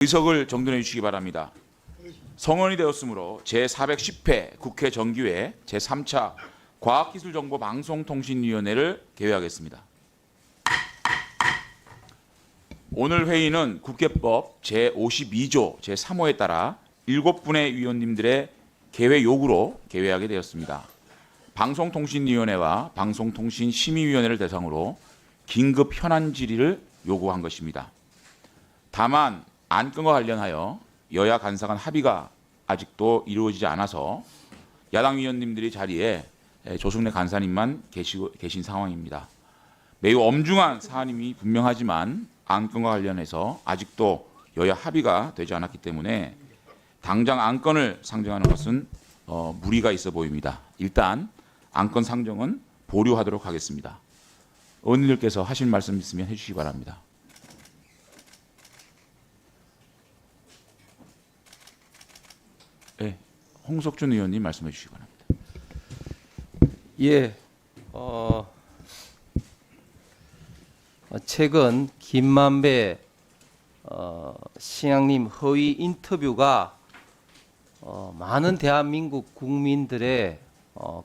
의석을 정돈해 주시기 바랍니다. 성원이 되었으므로 제410회 국회 정기회 제3차 과학기술정보방송통신위원회를 개회하겠습니다. 오늘 회의는 국회법 제52조 제3호에 따라 7분의 위원님들의 개회 요구로 개회하게 되었습니다. 방송통신위원회와 방송통신심의위원회를 대상으로 긴급 현안 질의를 요구한 것입니다. 다만 안건과 관련하여 여야 간사 간 합의가 아직도 이루어지지 않아서 야당 위원님들이 자리에 조승래 간사님만 계신 상황입니다. 매우 엄중한 사안임이 분명하지만 안건과 관련해서 아직도 여야 합의가 되지 않았기 때문에 당장 안건을 상정하는 것은 무리가 있어 보입니다. 일단 안건 상정은 보류하도록 하겠습니다. 의원님들께서 하실 말씀 있으면 해주시기 바랍니다. 네, 홍석준 의원님 말씀해 주시기 바랍니다. 예, 최근 김만배 시장님 허위 인터뷰가 많은 대한민국 국민들의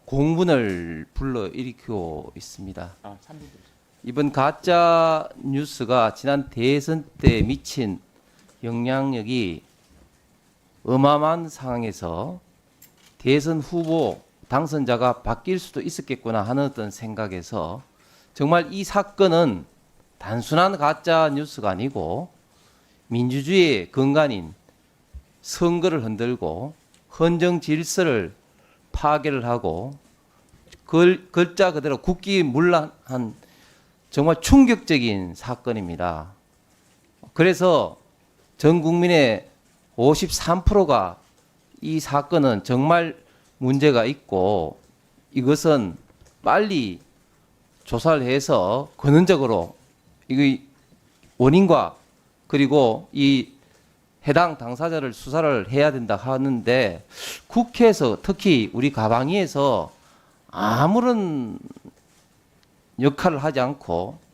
공분을 불러일으키고 있습니다. 이번 가짜 뉴스가 지난 대선 때 미친 영향력이 어마어마한 상황에서 대선 후보 당선자가 바뀔 수도 있었겠구나 하는 어떤 생각에서 정말 이 사건은 단순한 가짜 뉴스가 아니고 민주주의의 근간인 선거를 흔들고 헌정 질서를 파괴를 하고 글자 그대로 국기문란한 정말 충격적인 사건입니다. 그래서 전 국민의 53%가 이 사건은 정말 문제가 있고 이것은 빨리 조사를 해서 근원적으로 이 원인과 그리고 이 해당 당사자를 수사를 해야 된다 하는데 국회에서 특히 우리 가방위에서 아무런 역할을 하지 않고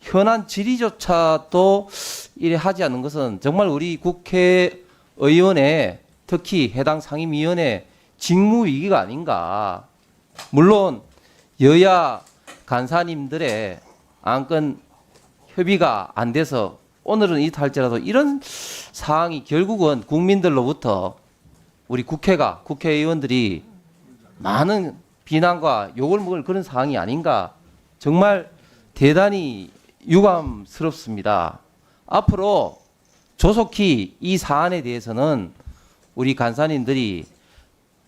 현안 질의조차도 이래 하지 않는 것은 정말 우리 국회의원의 특히 해당 상임위원회 직무위기가 아닌가. 물론 여야 간사님들의 안건 협의가 안 돼서 오늘은 이탈할지라도 이런 사항이 결국은 국민들로부터 우리 국회의원들이 많은 비난과 욕을 먹을 그런 사항이 아닌가. 정말 대단히 유감스럽습니다. 앞으로 조속히 이 사안에 대해서는 우리 간사님들이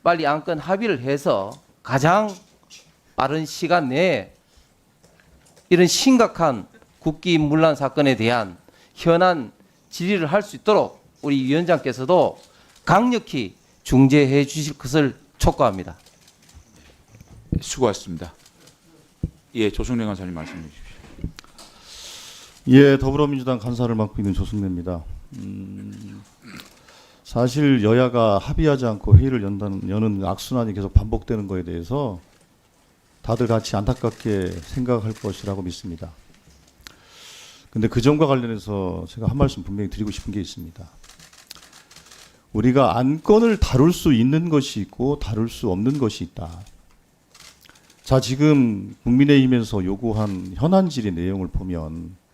빨리 안건 합의를 해서 가장 빠른 시간 내에 이런 심각한 국기문란 사건에 대한 현안 질의를 할 수 있도록 우리 위원장께서도 강력히 중재해 주실 것을 촉구합니다. 수고하셨습니다. 예, 조승래 간사님 말씀해 주십시오. 예, 더불어민주당 간사를 맡고 있는 조승래입니다. 사실 여야가 합의하지 않고 회의를 여는 악순환이 계속 반복되는 것에 대해서 다들 같이 안타깝게 생각할 것이라고 믿습니다. 근데 그 점과 관련해서 제가 한 말씀 분명히 드리고 싶은 게 있습니다. 우리가 안건을 다룰 수 있는 것이 있고 다룰 수 없는 것이 있다. 자, 지금 국민의힘에서 요구한 현안 질의 내용을 보면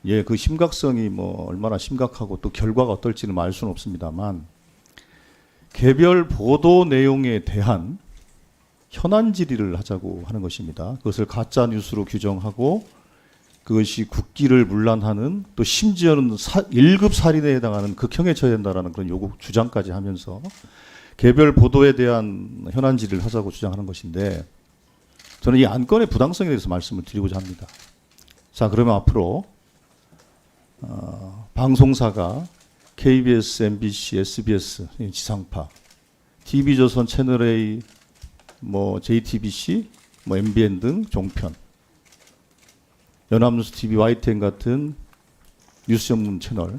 예, 그 심각성이 뭐 얼마나 심각하고 또 결과가 어떨지는 알 수는 없습니다만 개별 보도 내용에 대한 현안 질의를 하자고 하는 것입니다. 그것을 가짜 뉴스로 규정하고 그것이 국기를 문란하는 또 심지어는 1급 살인에 해당하는 극형에 처해야 된다라는 그런 요구 주장까지 하면서 개별 보도에 대한 현안 질의를 하자고 주장하는 것인데 저는 이 안건의 부당성에 대해서 말씀을 드리고자 합니다. 자, 그러면 앞으로 방송사가 KBS, MBC, SBS 지상파, TV조선 채널A, 뭐 JTBC, 뭐 MBN 등 종편, 연합뉴스 TV, YTN 같은 뉴스 전문 채널,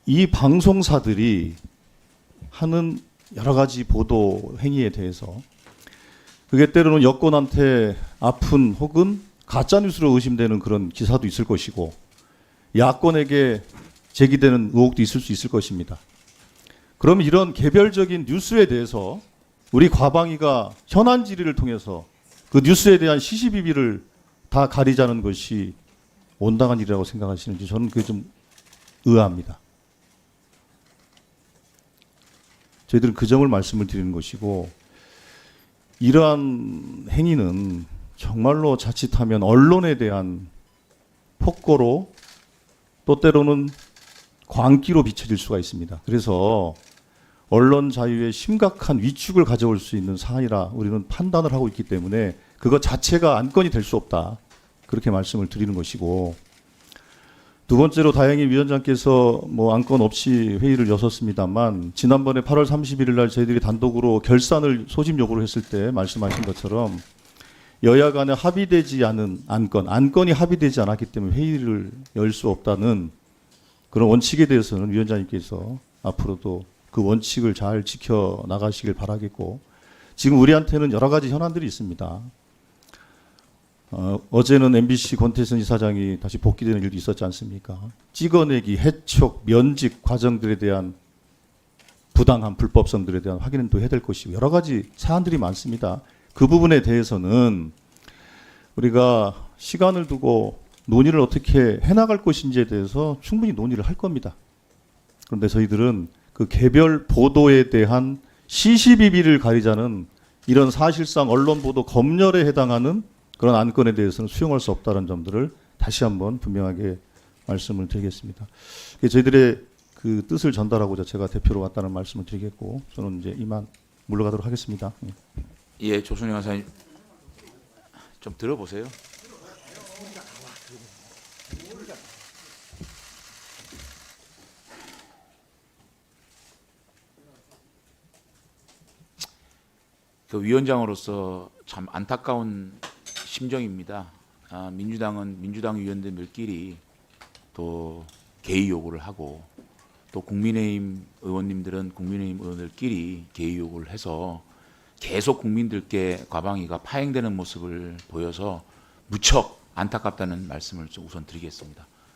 이 방송사들이 하는 여러 가지 보도 행위에 대해서 그게 때로는 여권한테 아픈 혹은 가짜뉴스로 의심되는 그런 기사도 있을 것이고 야권에게 제기되는 의혹도 있을 수 있을 것입니다. 그럼 이런 개별적인 뉴스에 대해서 우리 과방위가 현안 질의를 통해서 그 뉴스에 대한 시시비비를 다 가리자는 것이 온당한 일이라고 생각하시는지 저는 그게 좀 의아합니다. 저희들은 그 점을 말씀을 드리는 것이고, 이러한 행위는 정말로 자칫하면 언론에 대한 폭거로 또 때로는 광기로 비춰질 수가 있습니다. 그래서 언론 자유에 심각한 위축을 가져올 수 있는 사안이라 우리는 판단을 하고 있기 때문에 그것 자체가 안건이 될 수 없다, 그렇게 말씀을 드리는 것이고, 두 번째로 다행히 위원장께서 뭐 안건 없이 회의를 여섰습니다만, 지난번에 8월 31일 날 저희들이 단독으로 결산을 소집 요구를 했을 때 말씀하신 것처럼 여야 간에 합의되지 않은 안건이 합의되지 않았기 때문에 회의를 열 수 없다는 그런 원칙에 대해서는 위원장님께서 앞으로도 그 원칙을 잘 지켜 나가시길 바라겠고, 지금 우리한테는 여러 가지 현안들이 있습니다. 어제는 MBC 권태선 이사장이 다시 복귀되는 일도 있었지 않습니까? 찍어내기, 해촉, 면직 과정들에 대한 부당한 불법성들에 대한 확인은 또 해야 될 것이고, 여러 가지 사안들이 많습니다. 그 부분에 대해서는 우리가 시간을 두고 논의를 어떻게 해나갈 것인지에 대해서 충분히 논의를 할 겁니다. 그런데 저희들은 그 개별 보도에 대한 시시비비를 가리자는 이런 사실상 언론 보도 검열에 해당하는 그런 안건에 대해서는 수용할 수 없다는 점들을 다시 한번 분명하게 말씀을 드리겠습니다. 저희들의 그 뜻을 전달하고자 제가 대표로 왔다는 말씀을 드리겠고, 저는 이제 이만 물러가도록 하겠습니다. 예, 조순영 간사님 좀 들어보세요. 그 위원장으로서 참 안타까운 심정입니다. 민주당은 민주당 의원들끼리 또 개의 요구를 하고, 또 국민의힘 의원님들은 국민의힘 의원들끼리 개의 요구를 해서 계속 국민들께 과방위가 파행되는 모습을 보여서 무척 안타깝다는 말씀을 좀 우선 드리겠습니다.